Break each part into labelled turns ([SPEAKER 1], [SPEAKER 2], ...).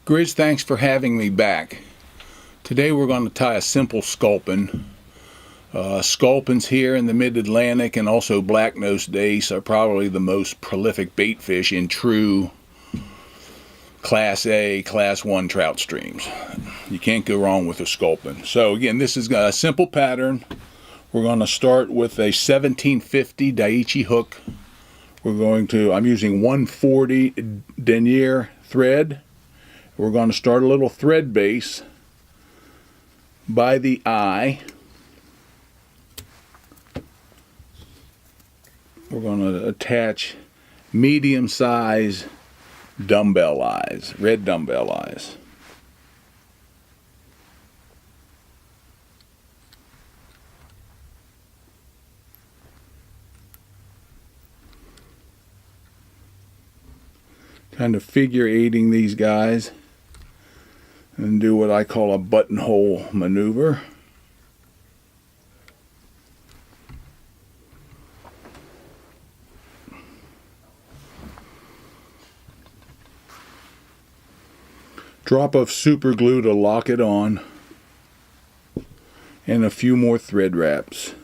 [SPEAKER 1] Grizz, thanks for having me back. Today we're going to tie a simple sculpin. Sculpins here in the mid-Atlantic and also black-nosed dace are probably the most prolific bait fish in true Class A, Class 1 trout streams. You can't go wrong with a sculpin. So again, this is a simple pattern. We're going to start with a 1750 Daiichi hook. I'm using 140 denier thread. We're going to start a little thread base by the eye. We're going to attach medium size dumbbell eyes, red dumbbell eyes. Kind of figure eighting these guys and do what I call a buttonhole maneuver. Drop of super glue to lock it on, and a few more thread wraps.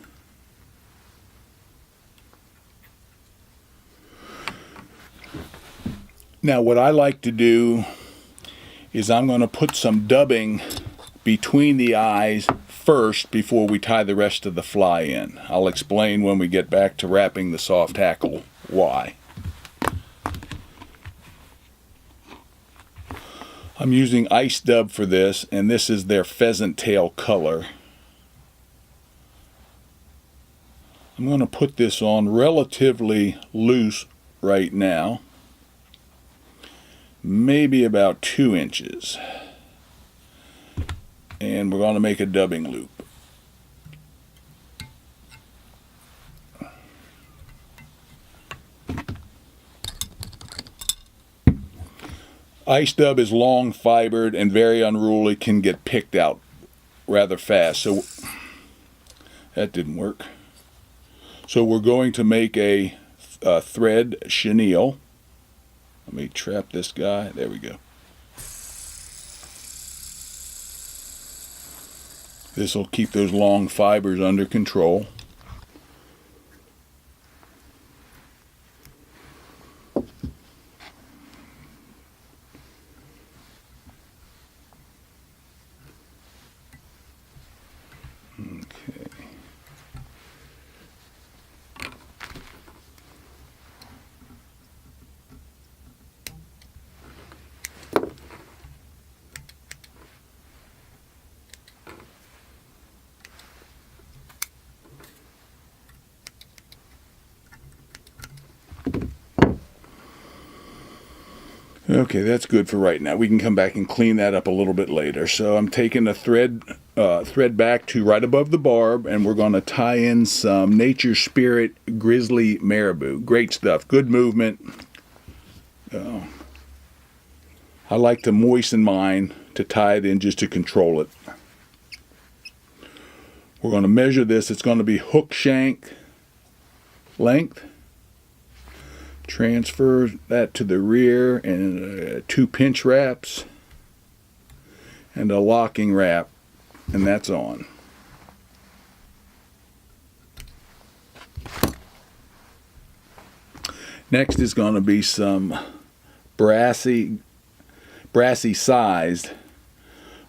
[SPEAKER 1] Now what I like to do is I'm going to put some dubbing between the eyes first before we tie the rest of the fly in. I'll explain when we get back to wrapping the soft hackle why. I'm using ice dub for this, and this is their pheasant tail color. I'm going to put this on relatively loose right now, maybe about 2 inches, and we're going to make a dubbing loop. Ice dub is long fibered and very unruly, can get picked out rather fast. So that didn't work. So we're going to make a thread chenille. Let me trap this guy. There we go. This will keep those long fibers under control. Okay, that's good for right now. We can come back and clean that up a little bit later. So I'm taking a thread back to right above the barb, and we're going to tie in some Nature Spirit Grizzly Marabou. Great stuff. Good movement. I like to moisten mine to tie it in just to control it. We're going to measure this. It's going to be hook shank length. Transfer that to the rear, and 2 pinch wraps and a locking wrap, and that's on. Next is going to be some brassy sized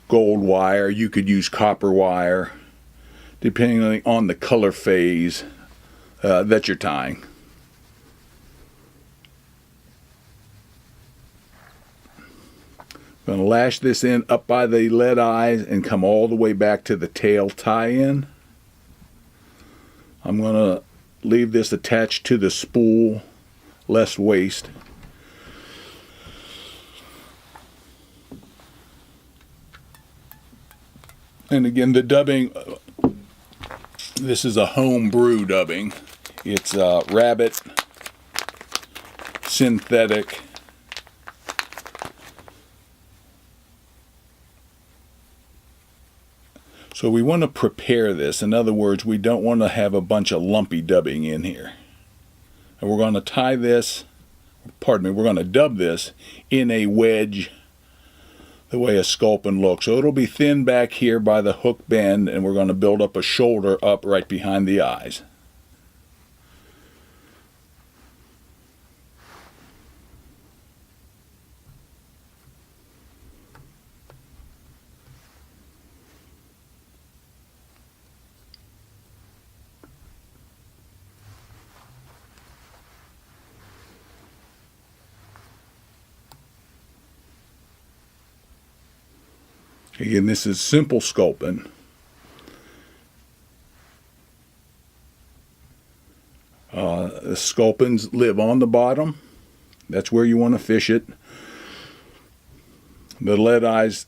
[SPEAKER 1] gold wire. You could use copper wire depending on the color phase that you're tying. I'm going to lash this in up by the lead eyes and come all the way back to the tail tie-in. I'm going to leave this attached to the spool, less waste. And again, the dubbing, this is a home brew dubbing. It's rabbit, synthetic, so we want to prepare this. In other words, we don't want to have a bunch of lumpy dubbing in here. And we're going to tie this, we're going to dub this in a wedge the way a sculpin looks. So it'll be thin back here by the hook bend, and we're going to build up a shoulder up right behind the eyes. Again, this is simple sculpin. The sculpins live on the bottom. That's where you want to fish it. The lead eyes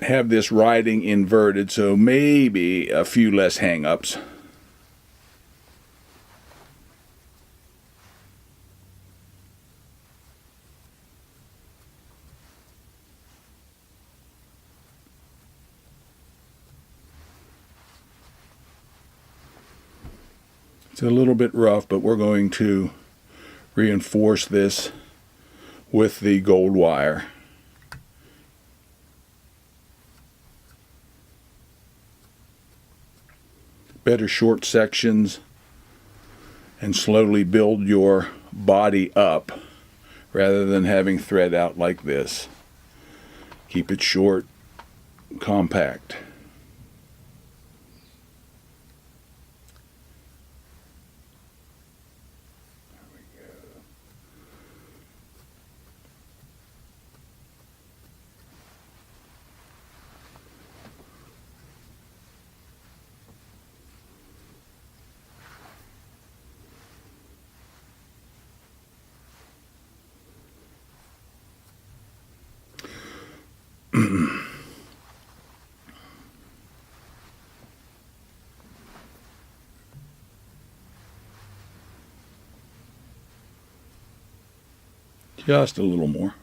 [SPEAKER 1] have this riding inverted, so maybe a few less hang-ups. It's a little bit rough, but we're going to reinforce this with the gold wire. Better short sections and slowly build your body up rather than having thread out like this. Keep it short, compact. Just a little more.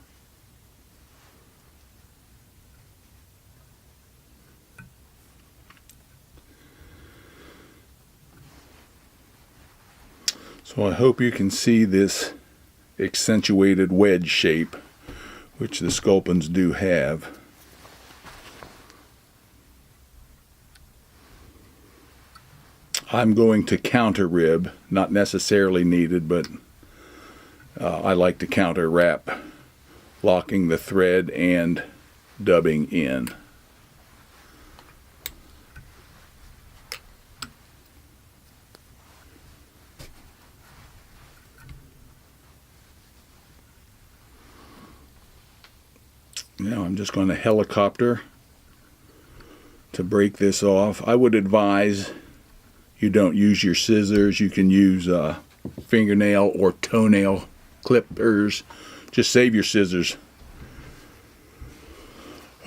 [SPEAKER 1] So I hope you can see this accentuated wedge shape, which the sculpins do have. I'm going to counter rib, not necessarily needed, but I like to counter wrap, locking the thread and dubbing in. Now I'm just going to helicopter to break this off. I would advise you don't use your scissors. You can use fingernail or toenail clippers. Just save your scissors.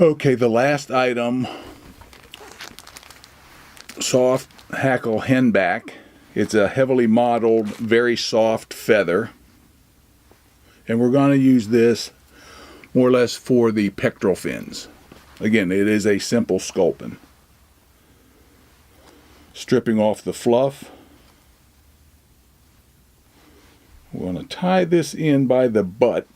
[SPEAKER 1] Okay, the last item, soft hackle henback. It's a heavily modeled, very soft feather. And we're going to use this more or less for the pectoral fins. Again, it is a simple sculpin. Stripping off the fluff. We're going to tie this in by the butt.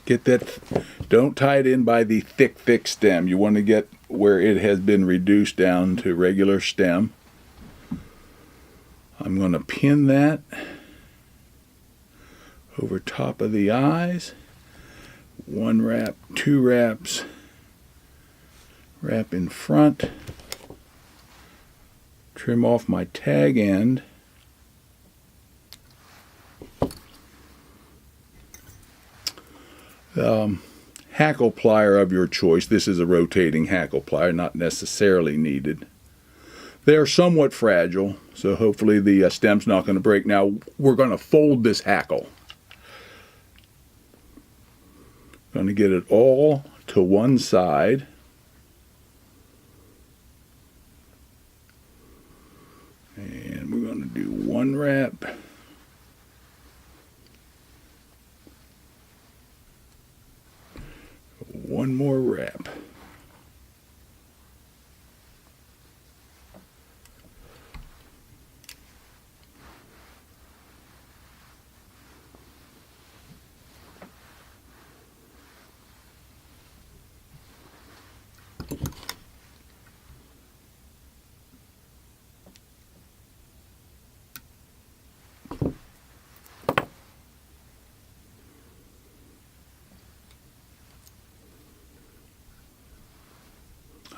[SPEAKER 1] Get that, don't tie it in by the thick stem. You want to get where it has been reduced down to regular stem. I'm going to pin that over top of the eyes. 1 wrap, 2 wraps, wrap in front, trim off my tag end, hackle plier of your choice. This is a rotating hackle plier, not necessarily needed. They're somewhat fragile, so hopefully the stem's not going to break. Now we're going to fold this hackle. Going to get it all to one side. And we're going to do 1 wrap. One more wrap.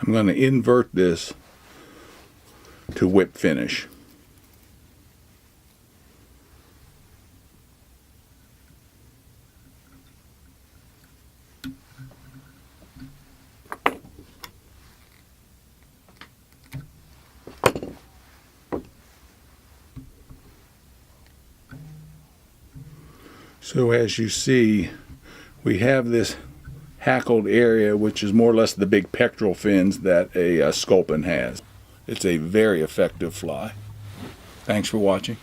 [SPEAKER 1] I'm going to invert this to whip finish. So as you see, we have this hackled area, which is more or less the big pectoral fins that a Sculpin has. It's a very effective fly. Thanks for watching.